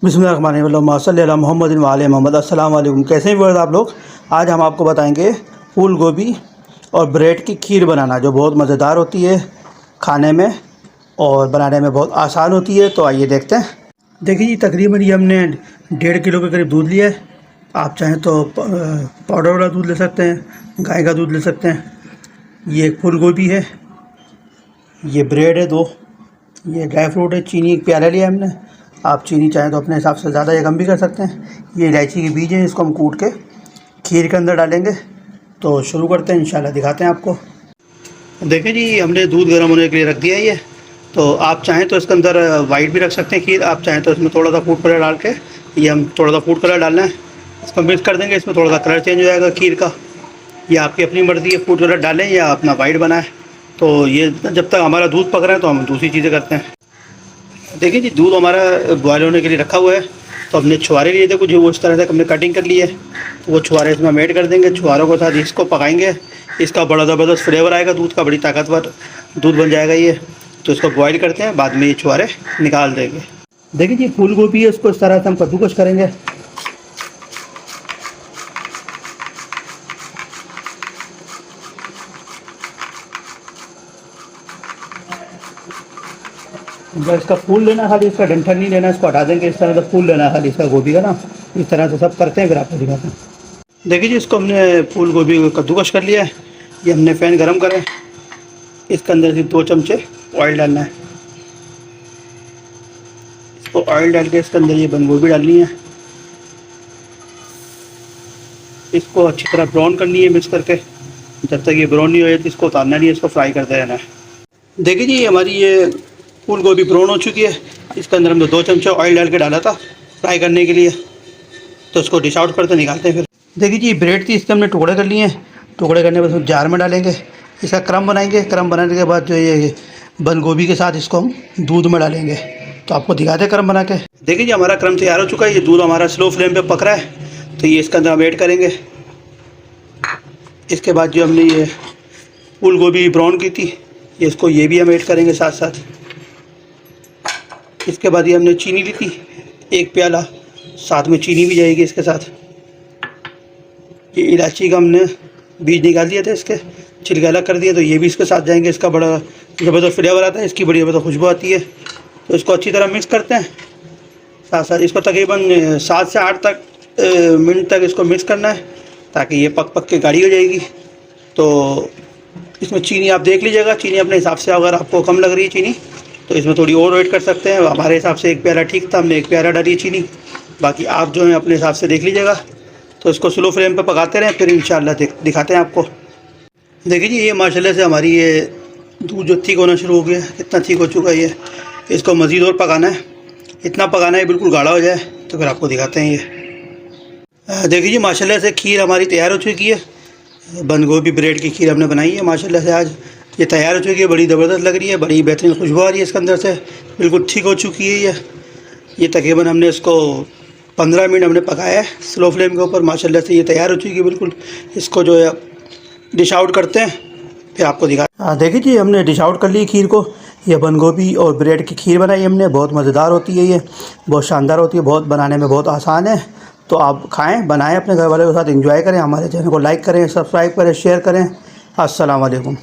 बिस्मिल्लाहिर्रहमानिर्रहीम सल्लल्लाहु अला मुहम्मदिन व आले मोहम्मद। अस्सलाम वालेकुम। कैसे हैं व्यूअर्स आप लोग। आज हम आपको बताएंगे फूल गोभी और ब्रेड की खीर बनाना, जो बहुत मज़ेदार होती है खाने में और बनाने में बहुत आसान होती है। तो आइए देखते हैं। देखिए जी, तकरीबन ये हमने 1.5 किलो के करीब दूध लिया है। आप चाहें तो पाउडर वाला दूध ले सकते हैं, गाय का दूध ले सकते हैं। ये एक फूल गोभी है, ये ब्रेड है 2, ये ड्राई फ्रूट है, चीनी 1 प्याला लिया हमने। आप चीनी चाहें तो अपने हिसाब से ज़्यादा या कम भी कर सकते हैं। ये इलायची के बीज हैं, इसको हम कूट के खीर के अंदर डालेंगे। तो शुरू करते हैं, इंशाल्लाह दिखाते हैं आपको। देखिए जी, हमने दूध गर्म होने के लिए रख दिया है ये। तो आप चाहें तो इसके अंदर वाइट भी रख सकते हैं खीर। आप चाहें तो इसमें थोड़ा सा फूड कलर डाल के, ये हम थोड़ा सा फूड कलर डालना है, इसको मिक्स कर देंगे। इसमें थोड़ा सा कलर चेंज हो जाएगा खीर का। ये आपकी अपनी मर्ज़ी है, फूड कलर डालें या अपना वाइट बनाएं। तो ये जब तक हमारा दूध पक रहा है तो हम दूसरी चीज़ें करते हैं। देखिए जी, दूध हमारा बॉयल होने के लिए रखा हुआ है। तो हमने छुहारे लिए थे कुछ, वो इस तरह से हमने कटिंग कर ली है। तो वो छुहारे इसमें हम ऐड कर देंगे। छुहारों के साथ इसको पकाएंगे। इसका बड़ा ज़बरदस्त फ्लेवर आएगा दूध का, बड़ी ताकतवर दूध बन जाएगा ये। तो इसको बॉयल करते हैं, बाद में ये छुहारे निकाल देंगे। देखिए जी, फूल गोभी है, उसको इस तरह से हम कद्दूकस करेंगे। जब इसका फूल लेना, खाली इसका डंठल नहीं लेना, इसको हटा देंगे। इस तरह से फूल लेना खाली इसका गोभी का ना। इस तरह से सब करते हैं, फिर आपको दिखाते हैं। देखिए जी, इसको हमने फूल गोभी को कद्दूकस कर लिया है। ये हमने पैन गरम करें, इसके अंदर से 2 चमचे ऑयल डालना है। इसको ऑयल डाल के इसके अंदर ये बंद गोभी डालनी है। इसको अच्छी तरह ब्राउन करनी है मिक्स करके। जब तक ये ब्राउन नहीं हो जाती इसको उतारना नहीं है, इसको फ्राई करते रहना है। देखिए जी, हमारी ये फूल गोभी ब्राउन हो चुकी है। इसके अंदर हमने 2 चमचे ऑयल डाल के डाला था फ्राई करने के लिए। तो इसको डिश आउट करते निकालते हैं। फिर देखिए जी, ब्रेड थी, इसके हमने टुकड़े कर लिए हैं। टुकड़े करने के बाद जार में डालेंगे, इसका क्रम बनाएंगे। क्रम बनाने के बाद जो ये बंद गोभी के साथ इसको हम दूध में डालेंगे। तो आपको दिखाते हैं क्रम बना के। देखिए जी, हमारा क्रम तैयार हो चुका है। ये दूध हमारा स्लो फ्लेम पे पक रहा है। तो ये इसके अंदर हम ऐड करेंगे। इसके बाद जो हमने ये फूल गोभी ब्राउन की थी, इसको ये भी हम ऐड करेंगे साथ साथ। इसके बाद ये हमने चीनी ली थी 1 प्याला, साथ में चीनी भी जाएगी इसके साथ। ये इलायची का हमने बीज निकाल दिए थे, इसके छिलके अलग कर दिए, तो ये भी इसके साथ जाएंगे। इसका बड़ा ज़बरदस्त फ्लेवर आता है, इसकी बड़ी ज़बरदस्त खुशबू आती है। तो इसको अच्छी तरह मिक्स करते हैं। साथ साथ इसको तकरीबन 7 से 8 मिनट तक इसको मिक्स करना है, ताकि ये पक पक के गाढ़ी हो जाएगी। तो इसमें चीनी आप देख लीजिएगा, चीनी अपने हिसाब से, अगर आपको कम लग रही है चीनी तो इसमें थोड़ी और ऐड कर सकते हैं। हमारे हिसाब से 1 प्याला ठीक था, हमने 1 प्याला डाली चीनी। बाकी आप जो है अपने हिसाब से देख लीजिएगा। तो इसको स्लो फ्लेम पे पकाते रहें, फिर इंशाल्लाह दिखाते हैं आपको। देखिए जी, ये माशाल्लाह से हमारी ये दूध जो थिक होना शुरू हो गया है, कितना थिक हो चुका है ये। इसको मज़ीद और पकाना है, इतना पकाना है बिल्कुल गाढ़ा हो जाए। तो फिर आपको दिखाते हैं ये। देखिए जी, माशाल्लाह से खीर हमारी तैयार हो चुकी है। बंद गोभी ब्रेड की खीर हमने बनाई है माशाल्लाह से। आज ये तैयार हो चुकी है, बड़ी ज़बरदस्त लग रही है, बड़ी बेहतरीन खुशबू आ रही है इसके अंदर से। बिल्कुल ठीक हो चुकी है ये तकरीबन हमने इसको 15 मिनट हमने पकाया है स्लो फ्लेम के ऊपर। माशाल्लाह से ये तैयार हो चुकी है बिल्कुल। इसको जो है डिश आउट करते हैं, फिर आपको दिखा। देखिए जी, हमने डिश आउट कर ली खीर को। ये बंद गोभी और ब्रेड की खीर बनाई हमने, बहुत मज़ेदार होती है ये, बहुत शानदार होती है, बहुत बनाने में बहुत आसान है। तो आप खाएँ, बनाएँ, अपने घर वालों के साथ एंजॉय करें। हमारे चैनल को लाइक करें, सब्सक्राइब करें, शेयर करें। अस्सलाम वालेकुम।